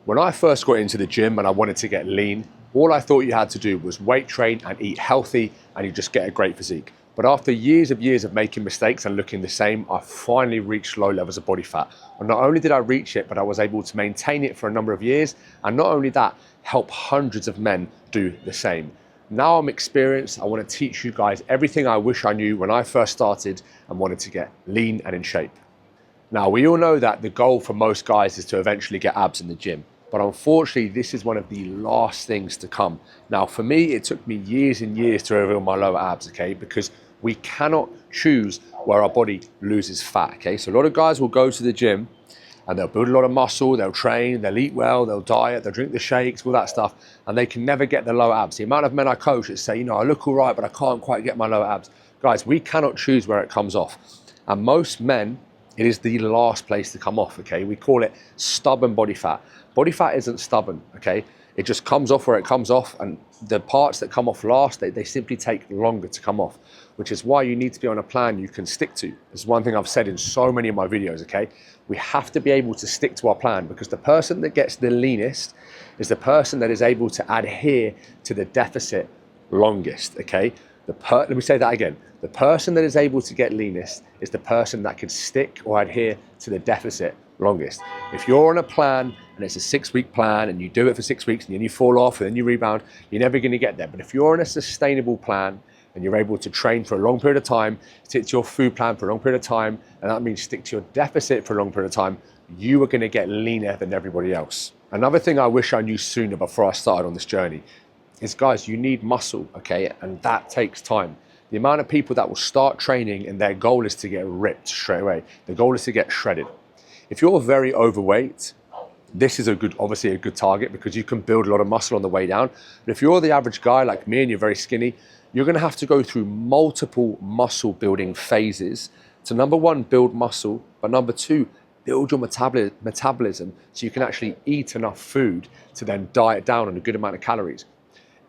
When I first got into the gym and I wanted to get lean, all I thought you had to do was weight train and eat healthy and you just get a great physique. But after years of making mistakes and looking the same, I finally reached low levels of body fat. And not only did I reach it, but I was able to maintain it for a number of years. And not only that, help hundreds of men do the same. Now I'm experienced, I want to teach you guys everything I wish I knew when I first started and wanted to get lean and in shape. Now, we all know that the goal for most guys is to eventually get abs in the gym. But unfortunately, this is one of the last things to come. Now, for me, it took me years and years to reveal my lower abs, okay? Because we cannot choose where our body loses fat, okay? So a lot of guys will go to the gym and they'll build a lot of muscle, they'll train, they'll eat well, they'll diet, they'll drink the shakes, all that stuff, and they can never get the lower abs. The amount of men I coach that say, I look all right, but I can't quite get my lower abs. Guys, we cannot choose where it comes off. And most men, it is the last place to come off, okay? We call it stubborn body fat. Body fat isn't stubborn, okay? It just comes off where it comes off, and the parts that come off last, they simply take longer to come off, which is why you need to be on a plan you can stick to. This is one thing I've said in so many of my videos, okay? We have to be able to stick to our plan, because the person that gets the leanest is the person that is able to adhere to the deficit longest, okay? Let me say that again. The person that is able to get leanest is the person that can stick or adhere to the deficit longest. If you're on a plan and it's a 6-week plan and you do it for 6 weeks and then you fall off and then you rebound, you're never going to get there. But if you're on a sustainable plan and you're able to train for a long period of time, stick to your food plan for a long period of time, and that means stick to your deficit for a long period of time, you are going to get leaner than everybody else. Another thing I wish I knew sooner before I started on this journey is, guys, you need muscle, okay? And that takes time. The amount of people that will start training and their goal is to get ripped straight away. The goal is to get shredded. If you're very overweight, this is obviously a good target, because you can build a lot of muscle on the way down. But if you're the average guy like me and you're very skinny, you're gonna have to go through multiple muscle building phases to, number one, build muscle, but number two, build your metabolism so you can actually eat enough food to then diet down on a good amount of calories.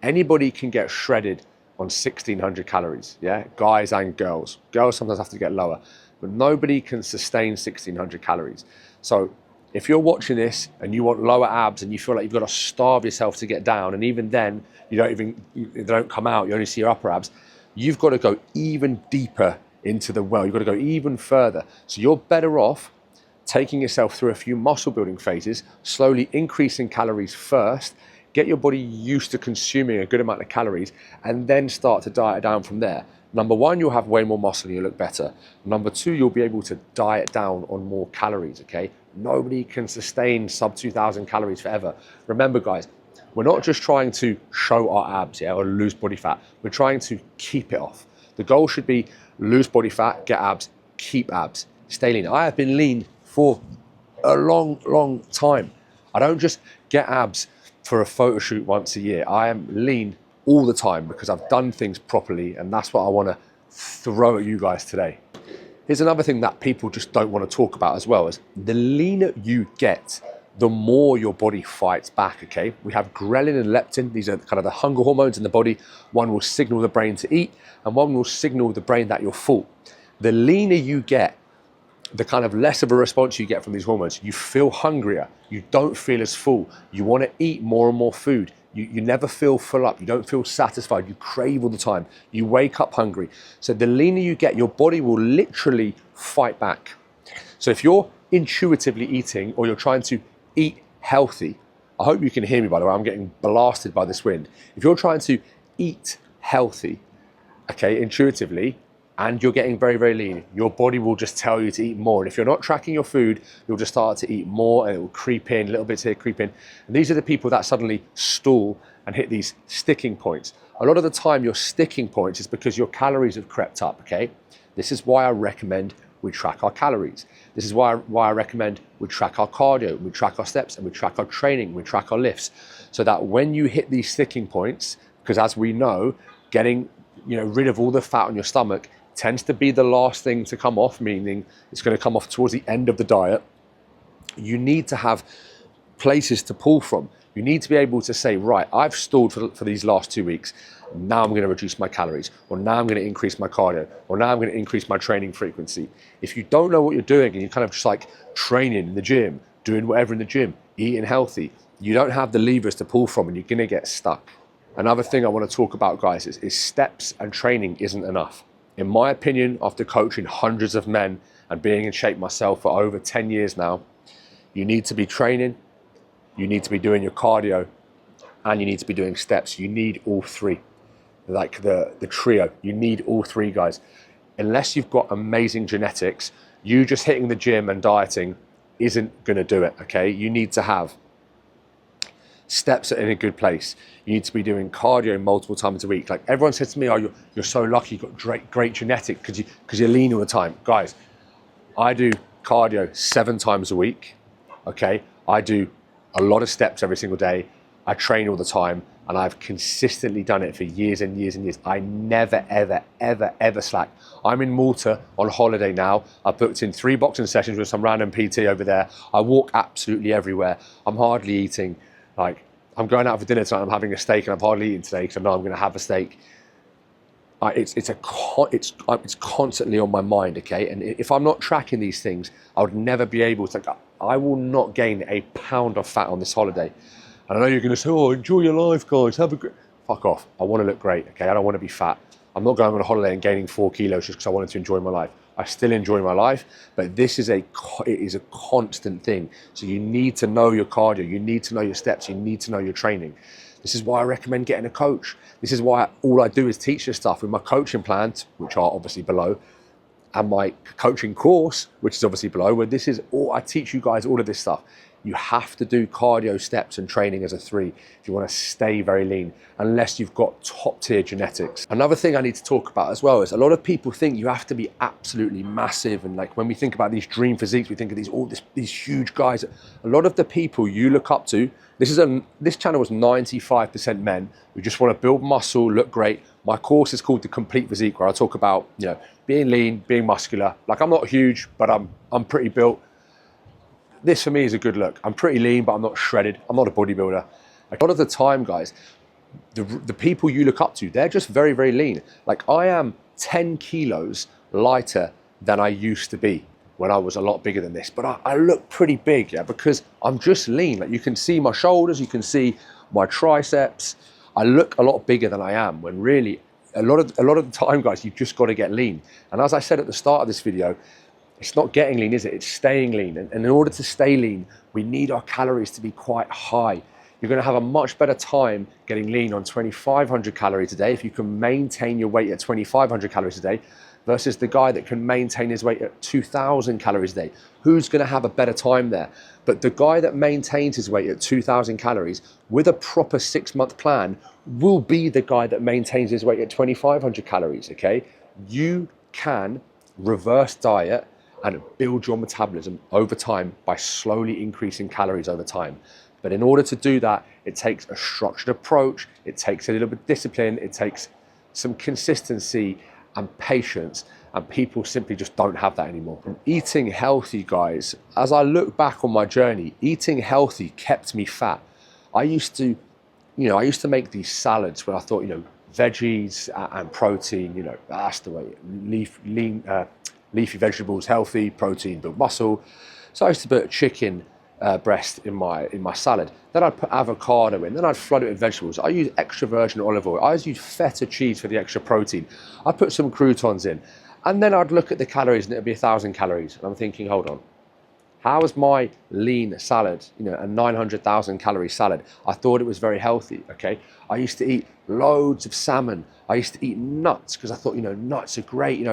Anybody can get shredded on 1,600 calories, yeah? Guys and girls. Girls sometimes have to get lower, but nobody can sustain 1,600 calories. So if you're watching this and you want lower abs and you feel like you've got to starve yourself to get down, and even then they don't come out, you only see your upper abs, you've got to go even deeper into the well. You've got to go even further. So you're better off taking yourself through a few muscle building phases, slowly increasing calories first, get your body used to consuming a good amount of calories, and then start to diet down from there. Number one, you'll have way more muscle and you'll look better. Number two, you'll be able to diet down on more calories, okay? Nobody can sustain sub 2,000 calories forever. Remember, guys, we're not just trying to show our abs, yeah, or lose body fat. We're trying to keep it off. The goal should be lose body fat, get abs, keep abs, stay lean. I have been lean for a long time. I don't just get abs for a photo shoot once a year. I am lean all the time because I've done things properly, and that's what I want to throw at you guys today. Here's another thing that people just don't want to talk about as well, is the leaner you get, the more your body fights back, okay? We have ghrelin and leptin. These are kind of the hunger hormones in the body. One will signal the brain to eat, and one will signal the brain that you're full. The leaner you get, the kind of less of a response you get from these hormones. You feel hungrier, you don't feel as full, you want to eat more and more food, you never feel full up, you don't feel satisfied, you crave all the time, you wake up hungry. So the leaner you get, your body will literally fight back. So if you're intuitively eating, or you're trying to eat healthy, I hope you can hear me, by the way, I'm getting blasted by this wind. If you're trying to eat healthy, okay, intuitively, and you're getting very lean, your body will just tell you to eat more. And if you're not tracking your food, you'll just start to eat more, and it will creep in, little bits here, creep in. And these are the people that suddenly stall and hit these sticking points. A lot of the time, your sticking points is because your calories have crept up, okay? This is why I recommend we track our calories. This is why I recommend we track our cardio, we track our steps, and we track our training, we track our lifts, so that when you hit these sticking points, because as we know, getting rid of all the fat on your stomach tends to be the last thing to come off, meaning it's going to come off towards the end of the diet. You need to have places to pull from. You need to be able to say, right, I've stalled for these last 2 weeks. Now I'm going to reduce my calories, or now I'm going to increase my cardio, or now I'm going to increase my training frequency. If you don't know what you're doing and you're kind of just like training in the gym, doing whatever in the gym, eating healthy, you don't have the levers to pull from and you're gonna get stuck. Another thing I want to talk about, guys, is steps and training isn't enough. In my opinion, after coaching hundreds of men and being in shape myself for over 10 years now, you need to be training, you need to be doing your cardio, and you need to be doing steps. You need all three, like the trio. You need all three, guys. Unless you've got amazing genetics, you just hitting the gym and dieting isn't gonna do it, okay? You need to have steps in a good place. You need to be doing cardio multiple times a week. Like everyone says to me, oh, you're so lucky, you've got great genetics because you're lean all the time. Guys, I do cardio 7 times a week, okay? I do a lot of steps every single day. I train all the time, and I've consistently done it for years and years and years. I never, ever, ever, ever slack. I'm in Malta on holiday now. I booked in 3 boxing sessions with some random PT over there. I walk absolutely everywhere. I'm hardly eating. Like, I'm going out for dinner tonight, I'm having a steak, and I'm hardly eating today because I know I'm going to have a steak. It's constantly on my mind, okay? And if I'm not tracking these things, I would never be able to. I will not gain a pound of fat on this holiday. And I know you're going to say, oh, enjoy your life, guys. Have a great. Fuck off. I want to look great, okay? I don't want to be fat. I'm not going on a holiday and gaining 4 kilos just because I wanted to enjoy my life. I still enjoy my life, but this is it is a constant thing. So you need to know your cardio, you need to know your steps, you need to know your training. This is why I recommend getting a coach. This is why all I do is teach this stuff with my coaching plans, which are obviously below, and my coaching course, which is obviously below, where this is all, I teach you guys all of this stuff. You have to do cardio, steps, and training as a 3 if you want to stay very lean, unless you've got top tier genetics. Another thing I need to talk about as well is a lot of people think you have to be absolutely massive, and like when we think about these dream physiques, we think of these huge guys. A lot of the people you look up to, this channel was 95% men who just want to build muscle, look great. My course is called the Complete Physique, where I talk about, you know, being lean, being muscular. Like, I'm not huge, but I'm pretty built. This for me is a good look. I'm pretty lean, but I'm not shredded. I'm not a bodybuilder. Like, a lot of the time, guys, the people you look up to, they're just very, very lean. Like, I am 10 kilos lighter than I used to be when I was a lot bigger than this. But I look pretty big, yeah, because I'm just lean. Like, you can see my shoulders, you can see my triceps. I look a lot bigger than I am, when really, a lot of the time, guys, you've just got to get lean. And as I said at the start of this video, it's not getting lean, is it? It's staying lean. And in order to stay lean, we need our calories to be quite high. You're going to have a much better time getting lean on 2,500 calories a day if you can maintain your weight at 2,500 calories a day versus the guy that can maintain his weight at 2,000 calories a day. Who's going to have a better time there? But the guy that maintains his weight at 2,000 calories with a proper 6-month plan will be the guy that maintains his weight at 2,500 calories, okay? You can reverse diet and build your metabolism over time by slowly increasing calories over time. But in order to do that, it takes a structured approach, it takes a little bit of discipline, it takes some consistency and patience, and people simply just don't have that anymore. And eating healthy, guys, as I look back on my journey, eating healthy kept me fat. I used to make these salads where I thought, veggies and protein, that's the way, leafy vegetables, healthy, protein, build muscle. So I used to put chicken breast in my salad. Then I'd put avocado in, then I'd flood it with vegetables. I use extra virgin olive oil. I always use feta cheese for the extra protein. I put some croutons in. And then I'd look at the calories and it'd be 1,000 calories. And I'm thinking, hold on, how is my lean salad, a 900,000 calorie salad? I thought it was very healthy, okay? I used to eat loads of salmon. I used to eat nuts because I thought, nuts are great,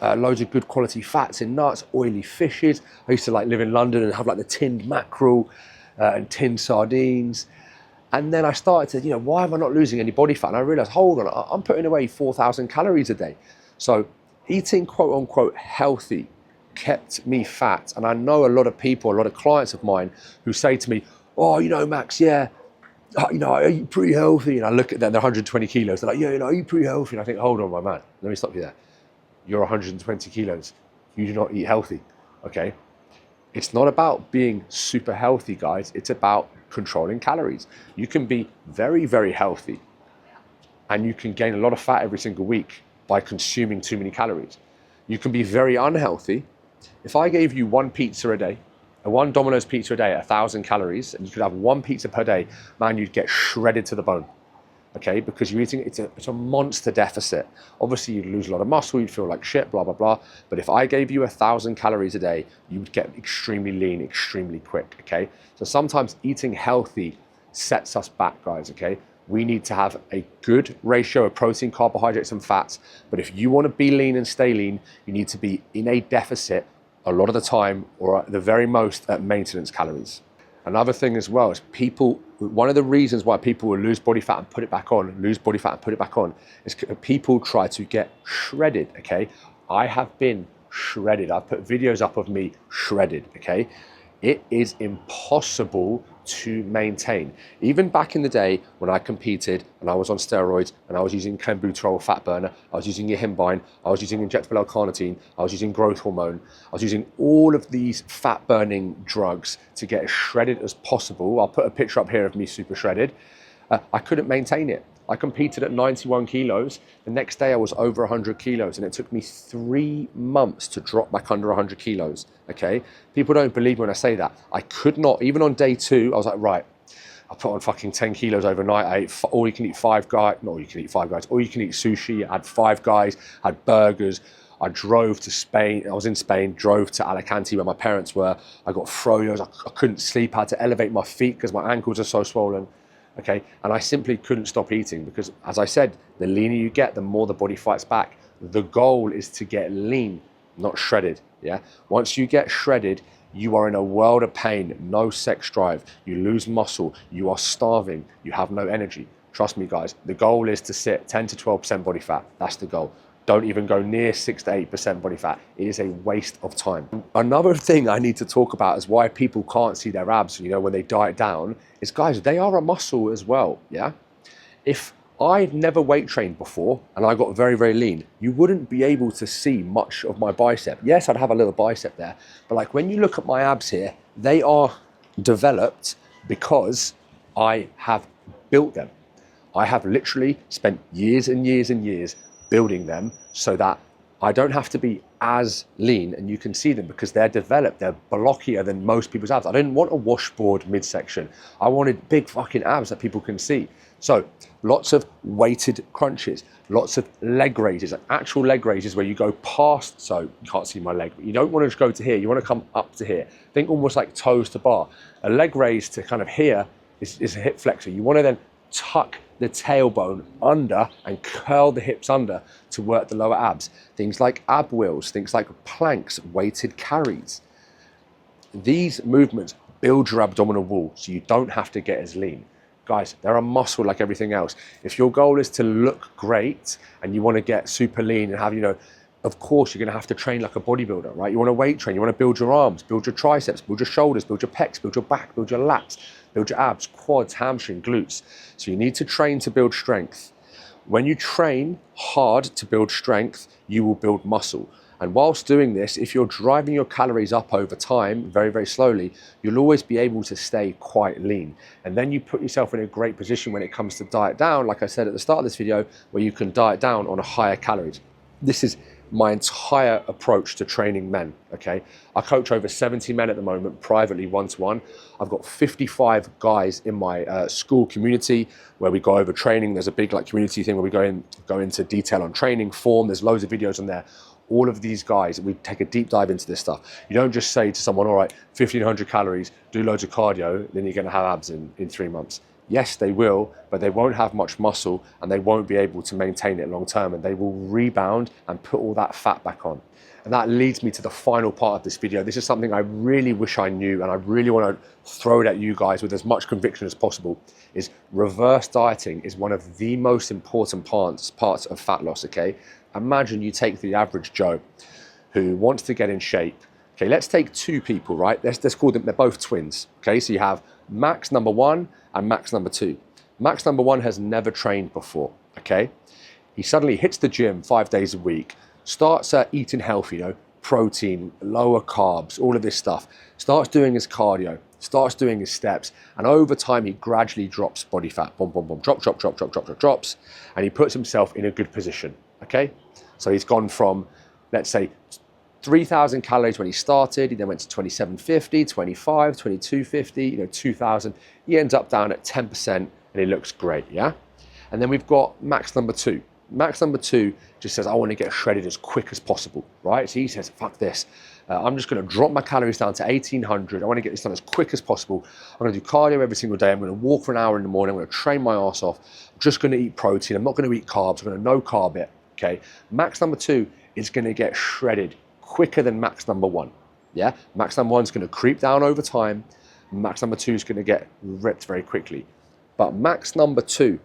loads of good quality fats in nuts, oily fishes. I used to live in London and have the tinned mackerel and tinned sardines. And then I started to, why am I not losing any body fat? And I realized, hold on, I'm putting away 4,000 calories a day. So eating quote unquote healthy kept me fat. And I know a lot of people, a lot of clients of mine who say to me, oh, Max, yeah, I eat pretty healthy. And I look at them, they're 120 kilos. They're like, yeah, I eat pretty healthy. And I think, hold on, my man, let me stop you there. You're 120 kilos. You do not eat healthy, okay? It's not about being super healthy, guys. It's about controlling calories. You can be very, very healthy and you can gain a lot of fat every single week by consuming too many calories. You can be very unhealthy. If I gave you 1 pizza a day one Domino's pizza a day at 1,000 calories, and you could have one pizza per day, man, you'd get shredded to the bone. Okay, because you're eating, it's a monster deficit. Obviously, you'd lose a lot of muscle, you'd feel like shit, blah, blah, blah. But if I gave you 1,000 calories a day, you would get extremely lean, extremely quick, okay? So sometimes eating healthy sets us back, guys, okay? We need to have a good ratio of protein, carbohydrates, and fats. But if you want to be lean and stay lean, you need to be in a deficit a lot of the time, or at the very most at maintenance calories. Another thing as well is one of the reasons why people will lose body fat and put it back on, is people try to get shredded, okay? I have been shredded. I've put videos up of me shredded, okay? It is impossible to maintain. Even back in the day when I competed and I was on steroids and I was using clenbuterol fat burner, I was using yohimbine, I was using injectable L-carnitine, I was using growth hormone, I was using all of these fat burning drugs to get as shredded as possible. I'll put a picture up here of me super shredded. I couldn't maintain it. I competed at 91 kilos. The next day I was over 100 kilos, and it took me 3 months to drop back under 100 kilos, okay? People don't believe me when I say that. I could not, even on day 2, I was like, right, I put on fucking 10 kilos overnight. I ate all you can eat Five Guys, not all you can eat Five Guys, all you can eat sushi. I had Five Guys, I had burgers. I drove to Spain. I was in Spain, drove to Alicante where my parents were. I got froyos. I couldn't sleep. I had to elevate my feet because my ankles are so swollen. Okay, and I simply couldn't stop eating because, as I said, the leaner you get, the more the body fights back. The goal is to get lean, not shredded, yeah? Once you get shredded, you are in a world of pain, no sex drive, you lose muscle, you are starving, you have no energy. Trust me, guys, the goal is to sit 10 to 12% body fat. That's the goal. Don't even go near 6 to 8% body fat. It is a waste of time. Another thing I need to talk about is why people can't see their abs, you know, when they diet down, is, guys, they are a muscle as well, yeah? If I'd never weight trained before and I got very, very lean, you wouldn't be able to see much of my bicep. Yes, I'd have a little bicep there, but like when you look at my abs here, they are developed because I have built them. I have literally spent years and years and years building them so that I don't have to be as lean, and you can see them because they're developed, they're blockier than most people's abs. I didn't want a washboard midsection. I wanted big fucking abs that people can see. So lots of weighted crunches, lots of leg raises, actual leg raises where you go past, so you can't see my leg, but you don't want to just go to here, you want to come up to here. Think almost like toes to bar. A leg raise to kind of here is a hip flexor. You want to then tuck the tailbone under and curl the hips under to work the lower abs. Things like ab wheels, things like planks, weighted carries. These movements build your abdominal wall so you don't have to get as lean. Guys, they're a muscle like everything else. If your goal is to look great and you want to get super lean and have, you know, of course you're going to have to train like a bodybuilder, right? You want to weight train, you want to build your arms, build your triceps, build your shoulders, build your pecs, build your back, build your lats, build your abs, quads, hamstring, glutes. So you need to train to build strength. When you train hard to build strength, you will build muscle. And whilst doing this, if you're driving your calories up over time, very, very slowly, you'll always be able to stay quite lean. And then you put yourself in a great position when it comes to diet down, like I said at the start of this video, where you can diet down on a higher calories. This is my entire approach to training men, okay? I coach over 70 men at the moment, privately, one-to-one. I've got 55 guys in my school community where we go over training. There's a big like community thing where we go into detail on training, form. There's loads of videos on there. All of these guys, we take a deep dive into this stuff. You don't just say to someone, all right, 1,500 calories, do loads of cardio, then you're gonna have abs in 3 months. Yes, they will, but they won't have much muscle and they won't be able to maintain it long term, and they will rebound and put all that fat back on. And that leads me to the final part of this video. This is something I really wish I knew, and I really want to throw it at you guys with as much conviction as possible, is reverse dieting is one of the most important parts of fat loss, okay? Imagine you take the average Joe who wants to get in shape. Okay, let's take 2 people, right? Let's call them, they're both twins. Okay, so you have Max number 1 and Max number 2. Max number 1 has never trained before, okay? He suddenly hits the gym 5 days a week, starts eating healthy, you know, protein, lower carbs, all of this stuff, starts doing his cardio, starts doing his steps, and over time he gradually drops body fat, boom, boom, boom, drops, and he puts himself in a good position, okay? So he's gone from, let's say, 3,000 calories when he started. He then went to 2,750, 25, 2,250, 2,000. He ends up down at 10% and he looks great, yeah? And then we've got max number 2. Max number 2 just says, I want to get shredded as quick as possible, right? So he says, fuck this. I'm just going to drop my calories down to 1,800. I want to get this done as quick as possible. I'm going to do cardio every single day. I'm going to walk for an hour in the morning. I'm going to train my ass off. I'm just going to eat protein. I'm not going to eat carbs. I'm going to no carb it, okay? Max number 2 is going to get shredded quicker than max number 1, yeah? Max number 1 is going to creep down over time. Max number 2 is going to get ripped very quickly. But max number 2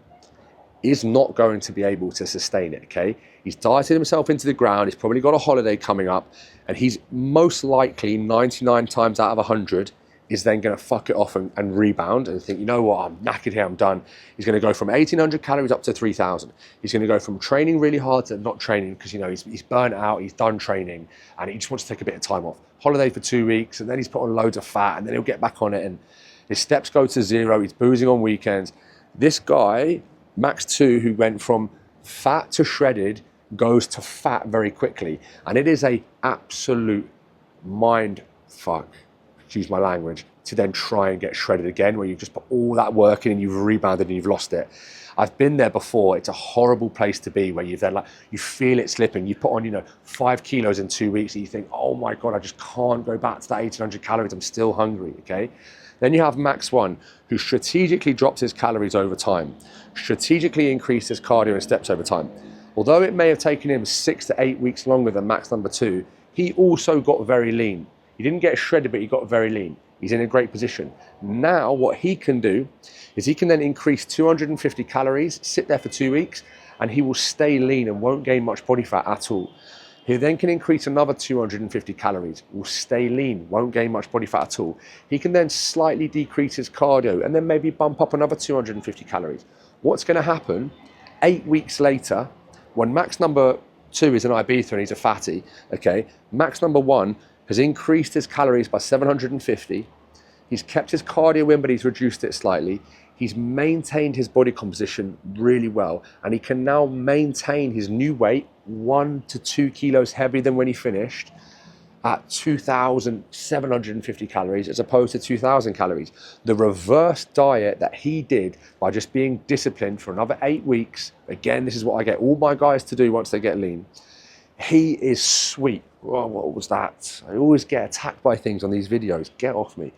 is not going to be able to sustain it, okay? He's dieted himself into the ground. He's probably got a holiday coming up, and he's most likely 99 times out of 100 is then going to fuck it off and rebound and think, you know what, I'm knackered here, I'm done. He's going to go from 1,800 calories up to 3,000. He's going to go from training really hard to not training because, he's burnt out, he's done training, and he just wants to take a bit of time off. Holiday for 2 weeks, and then he's put on loads of fat, and then he'll get back on it, and his steps go to 0. He's boozing on weekends. This guy, max 2, who went from fat to shredded, goes to fat very quickly. And it is a absolute mind fuck, excuse my language, to then try and get shredded again, where you've just put all that work in and you've rebounded and you've lost it. I've been there before. It's a horrible place to be, where you've then you feel it slipping. You put on, 5 kilos in 2 weeks and you think, oh my God, I just can't go back to that 1,800 calories. I'm still hungry, okay? Then you have max 1, who strategically drops his calories over time, strategically increases cardio and steps over time. Although it may have taken him 6 to 8 weeks longer than max number 2, he also got very lean. He didn't get shredded, but he got very lean. He's in a great position. Now, what he can do is he can then increase 250 calories, sit there for 2 weeks, and he will stay lean and won't gain much body fat at all. He then can increase another 250 calories, will stay lean, won't gain much body fat at all. He can then slightly decrease his cardio and then maybe bump up another 250 calories. What's going to happen 8 weeks later, when max number 2 is an Ibiza and he's a fatty, okay, max number 1 has increased his calories by 750. He's kept his cardio in, but he's reduced it slightly. He's maintained his body composition really well, and he can now maintain his new weight 1 to 2 kilos heavier than when he finished at 2,750 calories as opposed to 2,000 calories. The reverse diet that he did by just being disciplined for another 8 weeks, again, this is what I get all my guys to do once they get lean. He is sweet. Oh, what was that? I always get attacked by things on these videos. Get off me.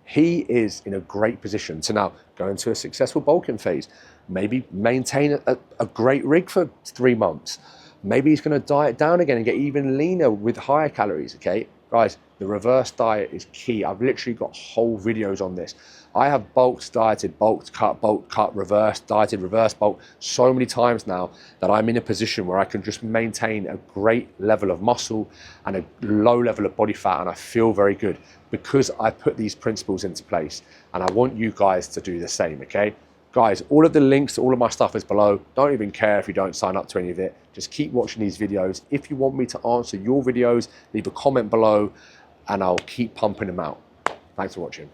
He is in a great position to now go into a successful bulking phase, maybe maintain a great rig for 3 months. Maybe he's going to diet down again and get even leaner with higher calories, okay? Guys, the reverse diet is key. I've literally got whole videos on this. I have bulked, dieted, bulked, cut, reverse, dieted, reverse, bulk so many times now that I'm in a position where I can just maintain a great level of muscle and a low level of body fat, and I feel very good because I put these principles into place, and I want you guys to do the same, okay? Guys, all of the links to all of my stuff is below. Don't even care if you don't sign up to any of it. Just keep watching these videos. If you want me to answer your videos, leave a comment below and I'll keep pumping them out. Thanks for watching.